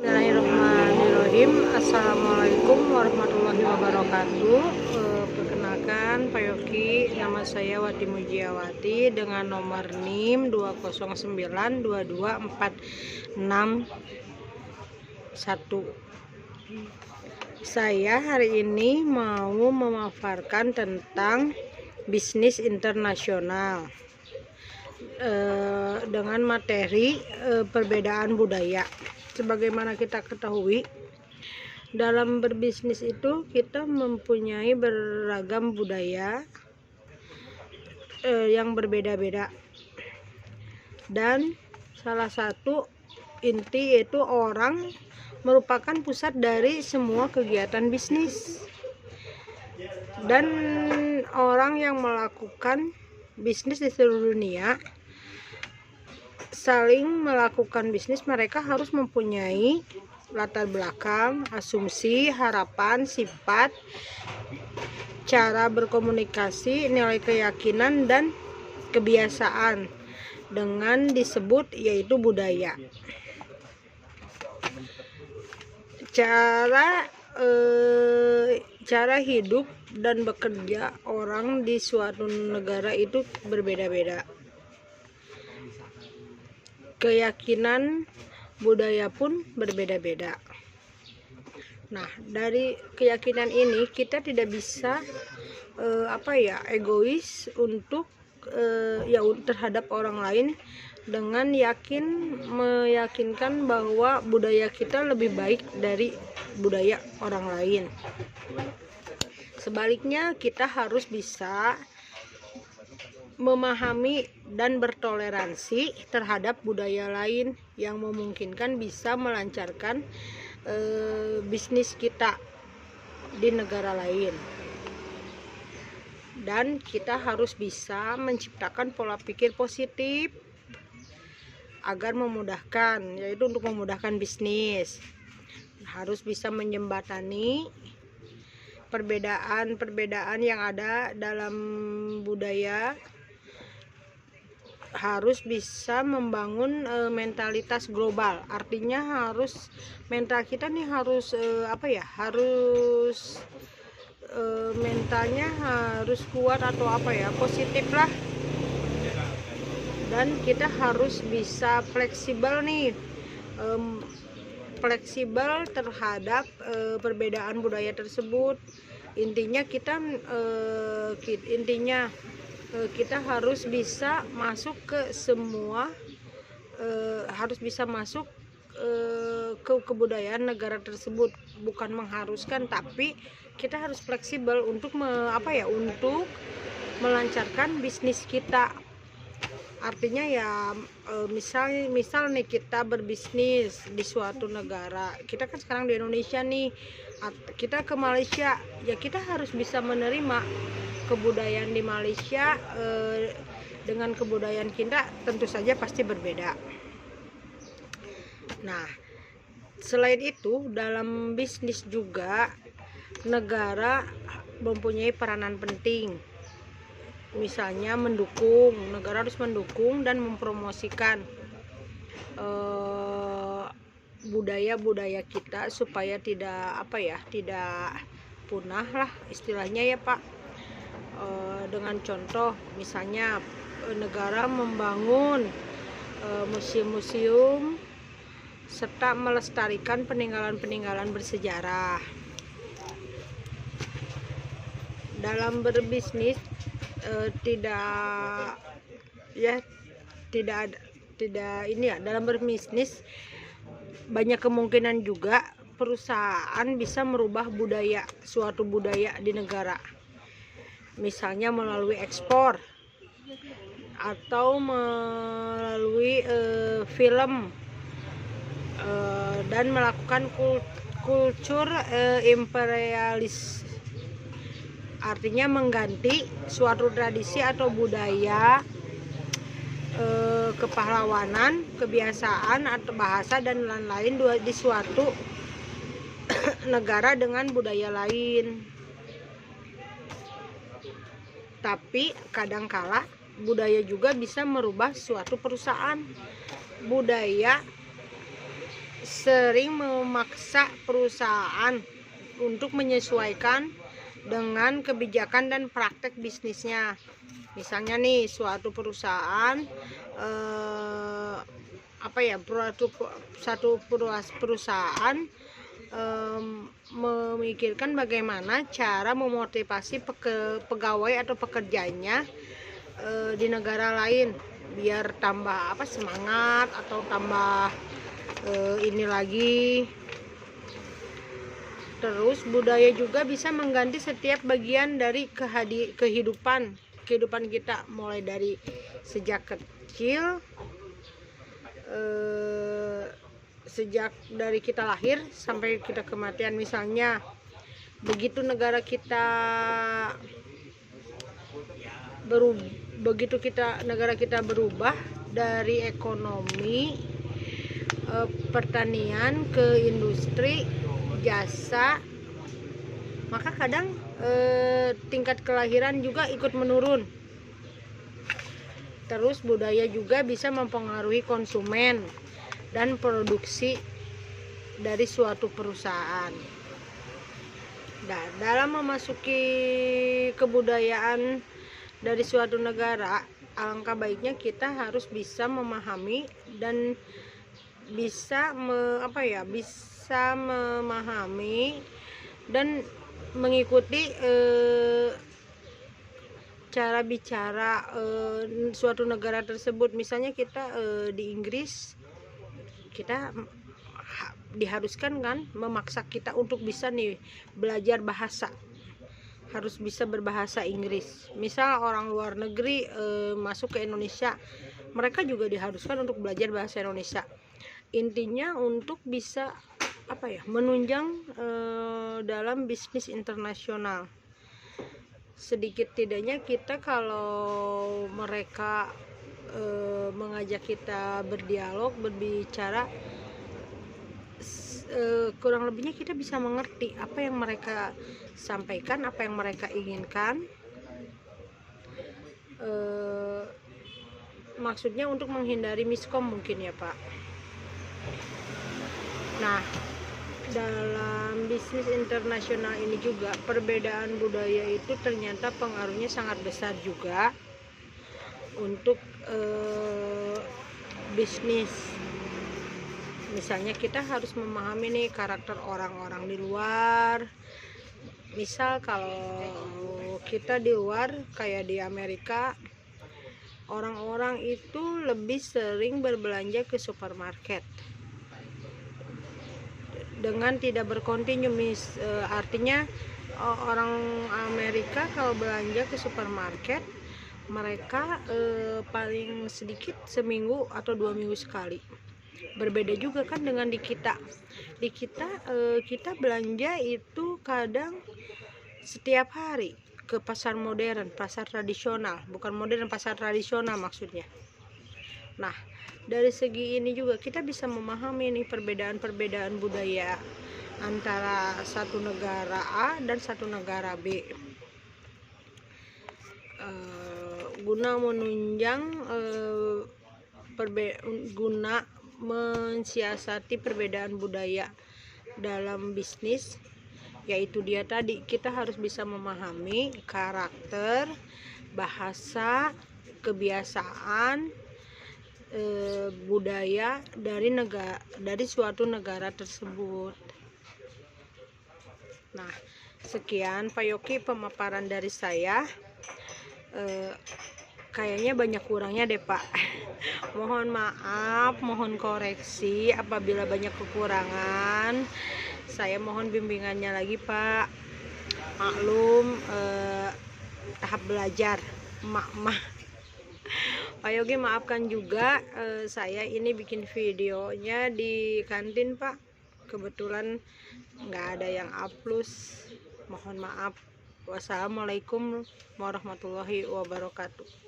Bismillahirrahmanirrahim. Assalamualaikum warahmatullahi wabarakatuh. Perkenalkan Pak Yoki, nama saya Wati Mujiawati dengan nomor NIM 209224661. Saya hari ini mau memaparkan tentang bisnis internasional dengan materi perbedaan budaya. Sebagaimana kita ketahui, dalam berbisnis itu kita mempunyai beragam budaya yang berbeda-beda, dan salah satu inti yaitu orang merupakan pusat dari semua kegiatan bisnis, dan orang yang melakukan bisnis di seluruh dunia saling melakukan bisnis, mereka harus mempunyai latar belakang, asumsi, harapan, sifat, cara berkomunikasi, nilai keyakinan, dan kebiasaan dengan disebut yaitu budaya. Cara hidup dan bekerja orang di suatu negara itu berbeda-beda. Keyakinan budaya pun berbeda-beda. Nah, dari keyakinan ini kita tidak bisa egois untuk terhadap orang lain dengan meyakinkan bahwa budaya kita lebih baik dari budaya orang lain. Sebaliknya, kita harus bisa memahami dan bertoleransi terhadap budaya lain yang memungkinkan bisa melancarkan bisnis kita di negara lain. Dan kita harus bisa menciptakan pola pikir positif agar memudahkan, yaitu untuk memudahkan bisnis. Harus bisa menjembatani perbedaan-perbedaan yang ada dalam budaya, harus bisa membangun mentalitas global. Artinya harus mental kita nih harus mentalnya harus kuat atau positif lah. Dan kita harus bisa fleksibel nih, fleksibel terhadap perbedaan budaya tersebut. Intinya kita harus bisa masuk ke semua, harus bisa masuk ke kebudayaan negara tersebut. Bukan mengharuskan, tapi kita harus fleksibel untuk untuk melancarkan bisnis kita. Artinya misal nih kita berbisnis di suatu negara. Kita kan sekarang di Indonesia nih, kita ke Malaysia, ya kita harus bisa menerima kebudayaan di Malaysia dengan kebudayaan kita tentu saja pasti berbeda. Nah, selain itu dalam bisnis juga negara mempunyai peranan penting. Misalnya negara harus mendukung dan mempromosikan budaya-budaya kita supaya tidak punah lah istilahnya ya Pak. Dengan contoh misalnya negara membangun museum-museum serta melestarikan peninggalan-peninggalan bersejarah. Dalam berbisnis dalam berbisnis banyak kemungkinan juga perusahaan bisa merubah suatu budaya di negara. Misalnya melalui ekspor atau melalui film dan melakukan kultur imperialis. Artinya mengganti suatu tradisi atau budaya, kepahlawanan, kebiasaan atau bahasa dan lain-lain di suatu negara dengan budaya lain. Tapi kadangkala budaya juga bisa merubah suatu perusahaan. Budaya sering memaksa perusahaan untuk menyesuaikan dengan kebijakan dan praktek bisnisnya. Misalnya nih, suatu perusahaan satu perusahaan memikirkan bagaimana cara memotivasi pegawai atau pekerjanya di negara lain biar tambah semangat atau tambah ini lagi. Terus budaya juga bisa mengganti setiap bagian dari kehidupan kita, mulai dari sejak kecil, sejak dari kita lahir sampai kita kematian. Misalnya begitu negara kita berubah dari ekonomi pertanian ke industri jasa, maka kadang tingkat kelahiran juga ikut menurun. Terus budaya juga bisa mempengaruhi konsumen dan produksi dari suatu perusahaan. Dan dalam memasuki kebudayaan dari suatu negara, alangkah baiknya kita harus bisa memahami dan bisa memahami dan mengikuti cara bicara suatu negara tersebut. Misalnya kita di Inggris, kita diharuskan kan, memaksa kita untuk bisa nih belajar bahasa, harus bisa berbahasa Inggris. Misal orang luar negeri masuk ke Indonesia, mereka juga diharuskan untuk belajar bahasa Indonesia. Intinya untuk bisa menunjang dalam bisnis internasional. Sedikit tidaknya kita, kalau mereka mengajak kita berdialog, berbicara, kurang lebihnya kita bisa mengerti apa yang mereka sampaikan, apa yang mereka inginkan. Maksudnya untuk menghindari miskom mungkin ya Pak. Nah, dalam bisnis internasional ini juga perbedaan budaya itu ternyata pengaruhnya sangat besar juga untuk bisnis. Misalnya kita harus memahami nih karakter orang-orang di luar. Misal kalau kita di luar kayak di Amerika, orang-orang itu lebih sering berbelanja ke supermarket dengan tidak berkontinu. Artinya orang Amerika kalau belanja ke supermarket, mereka paling sedikit seminggu atau 2 minggu sekali. Berbeda juga kan dengan di kita. Kita belanja itu kadang setiap hari ke pasar modern, pasar tradisional, bukan modern, pasar tradisional maksudnya. Nah, dari segi ini juga kita bisa memahami nih perbedaan budaya antara satu negara A dan satu negara B, guna menunjang guna mensiasati perbedaan budaya dalam bisnis. Yaitu dia tadi, kita harus bisa memahami karakter, bahasa, kebiasaan, budaya dari suatu negara tersebut. Nah, sekian Pak Yoki pemaparan dari saya. Kayaknya banyak kurangnya deh Pak. Mohon maaf, mohon koreksi apabila banyak kekurangan. Saya mohon bimbingannya lagi Pak. Maklum, tahap belajar emak-emak. Pak Yogi maafkan juga, saya ini bikin videonya di kantin Pak, kebetulan nggak ada yang upload, mohon maaf. Wassalamualaikum warahmatullahi wabarakatuh.